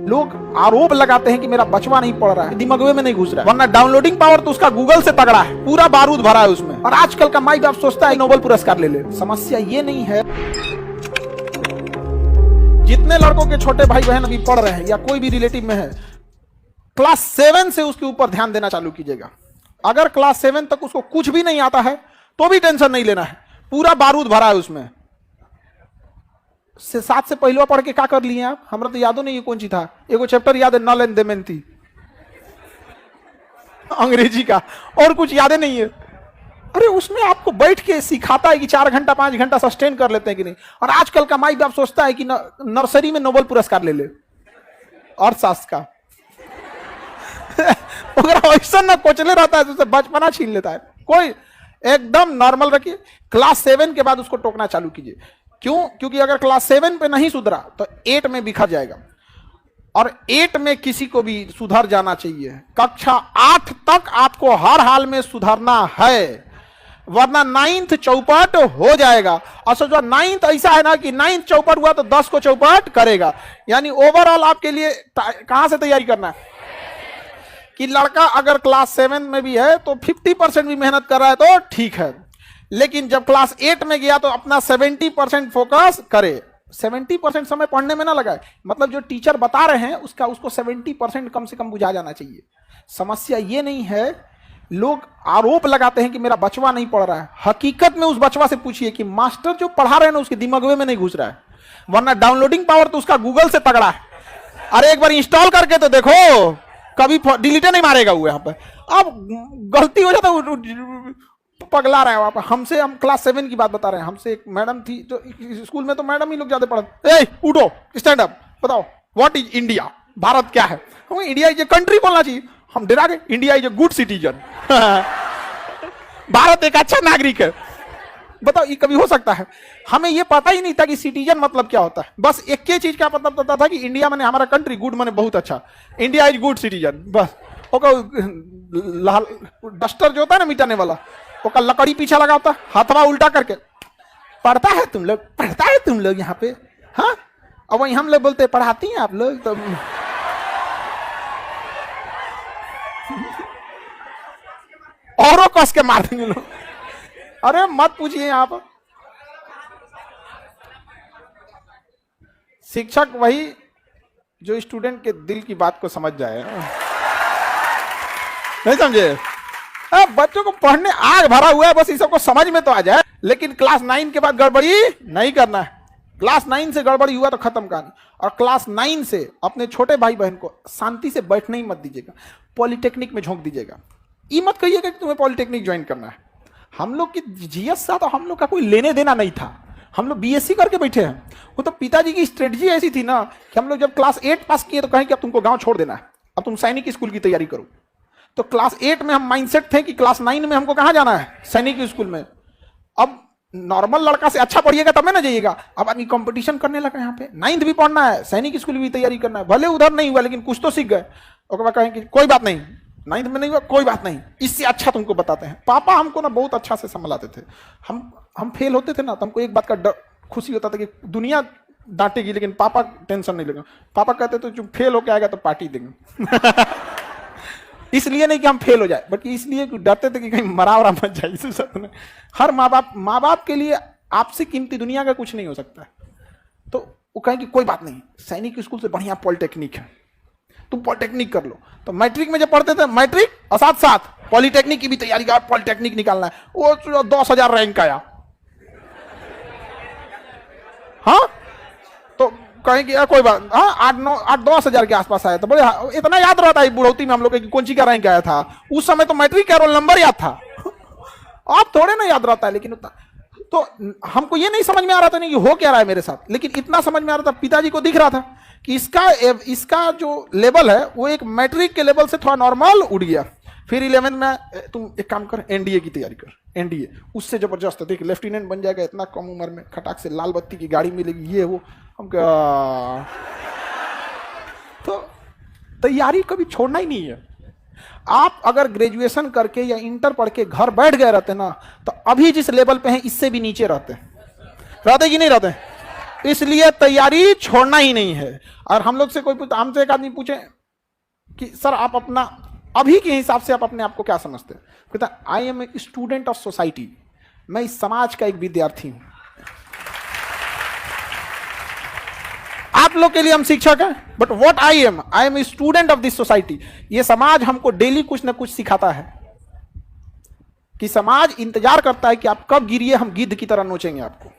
लोग आरोप लगाते हैं कि मेरा बचवा नहीं पढ़ रहा है, दिमाग में नहीं घुस रहा है, वरना डाउनलोडिंग पावर तो उसका गूगल से तगड़ा है, पूरा बारूद भरा है उसमें। और आजकल का माई बाप सोचता है नोबेल पुरस्कार ले ले। समस्या ये नहीं है, जितने लड़कों के छोटे भाई बहन अभी पढ़ रहे हैं या कोई भी रिलेटिव में है, क्लास 7 से उसके ऊपर ध्यान देना चालू कीजिएगा। अगर क्लास 7 तक उसको कुछ भी नहीं आता है तो भी टेंशन नहीं लेना है, पूरा बारूद भरा है उसमें। 7 से पहले पढ़ के क्या कर लिए आप? हमरा तो यादो नहीं है कौन सी था, एगो चैप्टर याद है नल एंड दमयंती अंग्रेजी का, और कुछ याद नहीं है। अरे उसमें आपको बैठ के सिखाता है कि 4 घंटा 5 घंटा सस्टेन कर लेते हैं कि नहीं। और आजकल का माई बाप सोचता है कि नर्सरी में नोबेल पुरस्कार ले ले अर्थशास्त्र का ऐसा ना कोचले रहता है तो बचपना छीन लेता है। कोई एकदम नॉर्मल रखिए, क्लास 7 के बाद उसको टोकना चालू कीजिए। क्यों? क्योंकि अगर क्लास 7 पे नहीं सुधरा तो 8 में बिखर जाएगा, और 8 में किसी को भी सुधर जाना चाहिए। कक्षा 8 तक आपको हर हाल में सुधरना है, वरना 9th चौपट हो जाएगा। और सोचो 9th ऐसा है ना कि 9th चौपट हुआ तो 10 को चौपट करेगा। यानी ओवरऑल आपके लिए कहां से तैयारी करना है कि लड़का अगर क्लास 7 में भी है तो 50% भी मेहनत कर रहा है तो ठीक है, लेकिन जब क्लास 8 में गया तो अपना 70% फोकस करे। 70% समय पढ़ने में ना लगाए, मतलब जो टीचर बता रहे हैं उसको 70% कम से कम बुझा जाना चाहिए। समस्या ये नहीं है, लोग आरोप लगाते हैं कि मेरा बचवा नहीं पढ़ रहा है। हकीकत में उस बचवा से पूछिए कि मास्टर जो पढ़ा रहे हैं ना उसके दिमाग में नहीं घुस रहा है, वरना डाउनलोडिंग पावर तो उसका गूगल से तगड़ा है। अरे एक बार इंस्टॉल करके तो देखो, कभी डिलीट नहीं मारेगा वो। यहाँ पे अब गलती हो जाता है, पगला रहा है वहां पर। हम क्लास 7 की बात बता रहे हैं। हमसे एक मैडम थी जो स्कूल में तो मैडम ही लोग ज्यादा पढ़ते, उठो स्टैंड अप, बताओ व्हाट इज इंडिया, भारत क्या है। हम इंडिया इज ए कंट्री बोलना चाहिए, हम डरा गए। India is a good citizen Bharat एक अच्छा नागरिक है। बताओ ये कभी हो सकता है? हमें ये पता ही नहीं था कि सिटीजन मतलब क्या होता है। बस एक ही चीज का मतलब पता था कि इंडिया माने हमारा कंट्री, गुड माने बहुत अच्छा, इंडिया इज गुड सिटीजन। बस लाल डस्टर जो होता है ना मिटाने वाला, वो लकड़ी पीछे लगा होता, हाथवा उल्टा करके पढ़ता है तुम लोग यहाँ पे, हाँ। और वही हम लोग बोलते पढ़ाती हैं आप लोग तो औरों कस के मार देंगे लोग। अरे मत पूछिए, यहाँ पर शिक्षक वही जो स्टूडेंट के दिल की बात को समझ जाए। नहीं समझे? बच्चों को पढ़ने आग भरा हुआ है, बस इस सबको समझ में तो आ जाए। लेकिन क्लास 9 के बाद गड़बड़ी नहीं करना है। क्लास 9 से गड़बड़ी हुआ तो खत्म कहानी। और क्लास 9 से अपने छोटे भाई बहन को शांति से बैठने ही मत दीजिएगा, पॉलिटेक्निक में झोंक दीजिएगा। ये मत कहिएगा कि तुम्हें पॉलिटेक्निक ज्वाइन करना है। हम लोग की जीएस सा तो हम लोग का कोई लेने देना नहीं था, हम लोग बीएससी करके बैठे हैं। वो तो पिताजी की स्ट्रेटजी ऐसी थी ना कि हम लोग जब क्लास 8 पास किए तो कहें कि अब तुमको गांव छोड़ देना है, अब तुम सैनिक स्कूल की तैयारी करो। तो क्लास 8 में हम माइंडसेट थे कि क्लास 9 में हमको कहाँ जाना है, सैनिक स्कूल में। अब नॉर्मल लड़का से अच्छा पढ़िएगा तब ना जाइएगा। अब आदमी कंपटीशन करने लगा, यहाँ पे 9th भी पढ़ना है, सैनिक स्कूल भी तैयारी करना है। भले उधर नहीं हुआ लेकिन कुछ तो सीख गए। और कहें कि कोई बात नहीं, 9th में नहीं हुआ कोई बात नहीं, इससे अच्छा तुमको बताते हैं। पापा हमको ना बहुत अच्छा से संभलाते थे। हम फेल होते थे ना तो हमको एक बात का खुशी होता था कि दुनिया डांटेगी लेकिन पापा टेंशन नहीं लेगा। पापा कहते तो जो फेल होके आएगा तो पार्टी देंगे इसलिए नहीं कि हम फेल हो जाए, बल्कि इसलिए कि डरते थे कि कहीं मरा वरा मत जाए। इस में हर माँ बाप के लिए आपसे कीमती दुनिया का कुछ नहीं हो सकता है। तो वो कहें कि कोई बात नहीं, सैनिक स्कूल से बढ़िया पॉलिटेक्निक है, तुम पॉलिटेक्निक कर लो। तो मैट्रिक में जब पढ़ते थे, मैट्रिक और साथ साथ पॉलिटेक्निक की भी तैयारी कर, पॉलिटेक्निक निकालना है। वो 10,000 रैंक आया, हाँ तो कहें कि कोई बात, हाँ 8-10,000 के आसपास आया था। बड़े इतना याद रहता है बुढ़ौती में हम लोग कौन सी का रैंक आया था। उस समय तो मैट्रिक का रोल नंबर याद था, आप थोड़े ना याद रहता है। लेकिन उतना तो हमको ये नहीं समझ में आ रहा था नहीं कि हो क्या रहा है मेरे साथ, लेकिन इतना समझ में आ रहा था, पिताजी को दिख रहा था कि इसका जो लेवल है वो एक मैट्रिक के लेवल से थोड़ा नॉर्मल उड़ गया। फिर 11th में तुम एक काम कर, एनडीए की तैयारी कर, एनडीए उससे जबरदस्त, देख लेफ्टिनेंट बन जाएगा इतना कम उम्र में, खटाक से लाल बत्ती की गाड़ी मिलेगी, ये वो। हम तो तैयारी कभी छोड़ना ही नहीं है। आप अगर ग्रेजुएशन करके या इंटर पढ़ के घर बैठ गए रहते ना, तो अभी जिस लेवल पे हैं इससे भी नीचे रहते कि नहीं रहते? इसलिए तैयारी छोड़ना ही नहीं है। और हम लोग से कोई हमसे एक आदमी पूछे कि सर आप अपना अभी के हिसाब से आप अपने आप को क्या समझते हैं, कहता I am a student of society, मैं इस समाज का एक विद्यार्थी हूं। आप लोग के लिए हम शिक्षक हैं, but what I am a student of this society. ये समाज हमको डेली कुछ ना कुछ सिखाता है कि समाज इंतजार करता है कि आप कब गिरिए, हम गिद्ध की तरह नोचेंगे आपको।